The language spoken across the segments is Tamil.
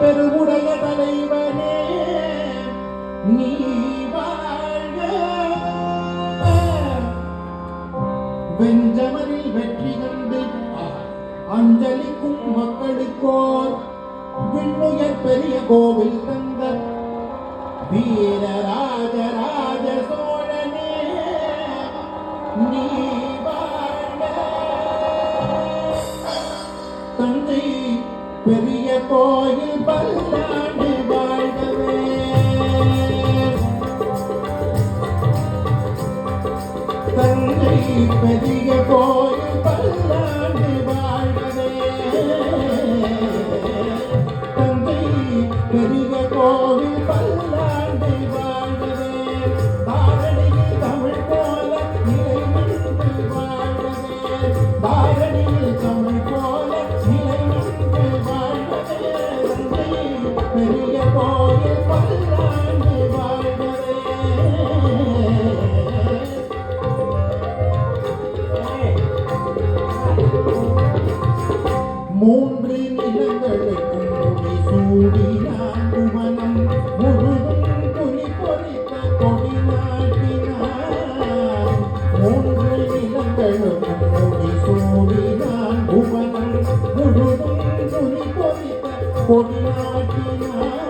பெருவுடைய தலைவனே நீ வாழ்க. வெஞ்சமரில் வெற்றி கண்டு அஞ்சலிக்கும் மக்களுக்கோர் விண்ணுயர் பெரிய கோவில் தந்த வீரராஜராஜ சோழனே நீ வாழ்க. தஞ்சை பெரிய கோயில் பல்லாண்டு வாழ்கவே. தஞ்சை பெரிய கோயில் பல்லாண்டு வாழ்கவே. தஞ்சை பெரிய கோவில் பல்லாண்டு வாழ்கவே. தாரணியில் தமிழ் போல நிலை நின்று வாழ்கவே. தாரணியில் தமிழ் போல நிலை நின்று வாழ்கவே. தஞ்சை பெரிய கோயில் பல்லாண்டு வாழ்கவே. மூன்று நிலங்களுக்கும் முடி சூடினான் குமணம் முழுதும் புலி பொறித்த கொடி நாட்டினான். மூன்று நிலங்களுக்கும் முடி சூடினான் குமணம் முழுதும் புலி பொறித்த கொடி நாட்டினான்.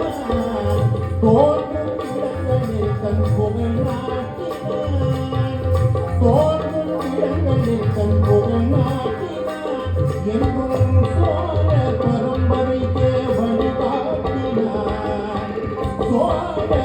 தோன்றும் இடங்களில் தன் புகழ் நாட்டினான். தோன்றும் இடங்களில் தன் புகழ் நாட்டினான். என்றும் சோழ பரம்பரைக்கே வழிகாட்டினான். சோழ